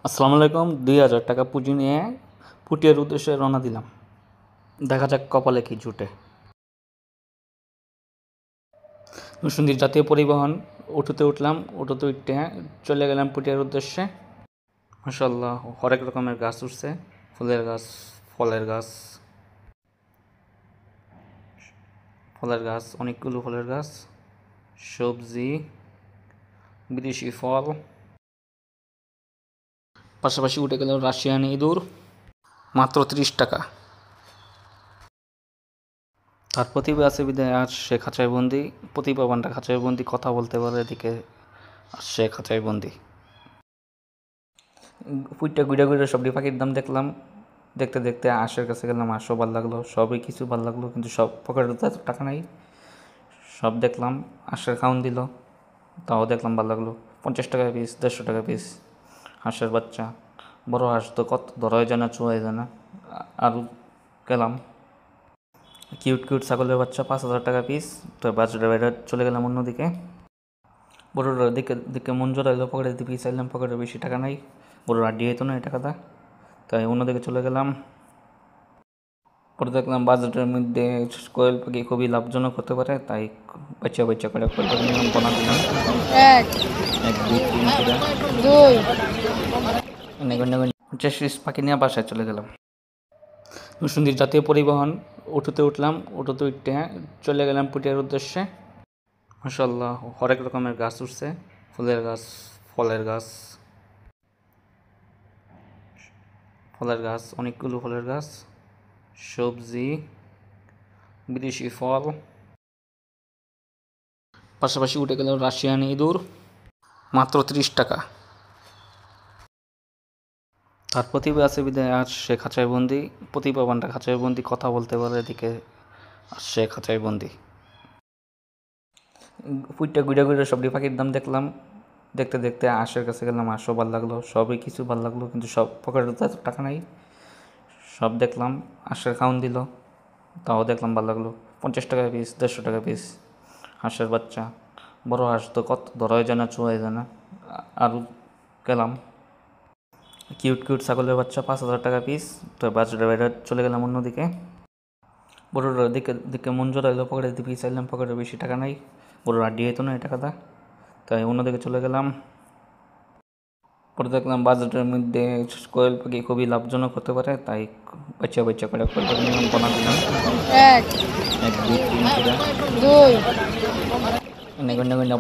আসসালামু আলাইকুম। ২,০০০ টাকা পুঁজি নিয়ে পুটিয়ার উদ্দেশ্যে রওনা দিলাম। দেখা যাক কপালে কি জুটে। নরসিংদী জাতীয় পরিবহন অটোতে উঠলাম। অটোতে উঠে চলে গেলাম পুটিয়ার উদ্দেশ্যে। মাশাআল্লাহ, হরেক রকমের গাছ উঠছে, ফুলের গাছ, ফলের গাছ, অনেকগুলো ফলের গাছ, সবজি, বিদেশি ফল। পাশাপাশি উঠে গেল রাশিয়ান ইঁদুর, মাত্র ৩০ টাকা। তার প্রতিভা আছে বিধায় আজ সে খাঁচায় বন্দি। প্রতিভাবানটা খাঁচায় বন্দি, কথা বলতে পারে, এদিকে সে খাঁচায় বন্দি। ফুইটটা ঘুরে ঘুরে সবটি পাখির দাম দেখলাম। দেখতে দেখতে আশের কাছে গেলাম, আশও ভালো লাগলো, সবই কিছু ভালো লাগলো, কিন্তু সব পকেটে তো এত টাকা নাই। সব দেখলাম, আশের খাওন দিল, তাও দেখলাম ভালো লাগলো। 50 টাকা পিস, 150 টাকা পিস হাঁসের বাচ্চা। বড় হাঁস তো কত ধরাই যায় না, চুয়াই যায় না। আরও গেলাম, কিউট কিউট ছাগলের বাচ্চা, 5,000 টাকা পিস। তো বাজারের বাইরে চলে গেলাম অন্যদিকে। বড়োটার দিকে দিকে মন জড়াইলো, পকেটে দিকে চাইলাম, পকেটে বেশি টাকা নাই, বড়োর আড্ডি হইতো না এই টাকাটা, তাই অন্যদিকে চলে গেলাম। পরে দেখলাম বাজেটের মধ্যে কোয়েল পাখি খুবই লাভজনক হতে পারে, তাই বাচ্চা বাচ্চা করে কোয়েল পাখি নিলাম, পোনা দিলাম, এক এক 2 3 করে 2 50 পিস পাখি নিয়ে বাসায় চলে গেলাম। নরসিংদী জাতীয় পরিবহন অটোতে উঠলাম। অটোতে উঠে চলে গেলাম পুটিয়ার উদ্দেশ্যে। মাশাআল্লাহ, হরেক রকমের গাছ উঠছে, ফুলের গাছ, ফলের গাছ, অনেকগুলো ফলের গাছ, সবজি, বিদেশি ফল। পাশাপাশি উঠে গেল রাশিয়ান ইঁদুর, মাত্র 30 টাকা। তার প্রতিভা আছে বিধায় আজ সে খাঁচায় বন্দি। প্রতিভাবানটা খাঁচায় বন্দি, কথা বলতে পারে, এদিকে সে খাঁচায় বন্দি। ফুইটটা ঘুরে ঘুরে সবটি পাখির দাম দেখলাম। দেখতে দেখতে আশের কাছে গেলাম, আশও ভালো লাগলো, সবই কিছু ভালো লাগলো, কিন্তু সব পকেটে তো এত টাকা নাই। সব দেখলাম, আশের খাওন দিল, তাও দেখলাম ভালো লাগলো। 50 টাকা পিস, 150 টাকা পিস হাঁসের বাচ্চা। বড় হাঁস তো কত ধরাই যায় না, চুয়াই যায় না। আরও গেলাম, কিউট কিউট ছাগলের বাচ্চা, 5,000 টাকা পিস। তো বাজারের বাইরে চলে গেলাম অন্যদিকে। বড়োটার দিকে দিকে মন জড়াইলো, পকেটে দিকে চাইলাম, পকেটে বেশি টাকা নাই, বড়োর আড্ডি হইতো না এই টাকাটা, তাই অন্যদিকে চলে গেলাম। পরে দেখলাম বাজেটের মধ্যে কোয়েল পাখি খুবই লাভজনক হতে পারে, তাই বাচ্চা বাচ্চা করে কোয়েল পাখি নিলাম, পোনা দিলাম, এক এক 2 3 করে 2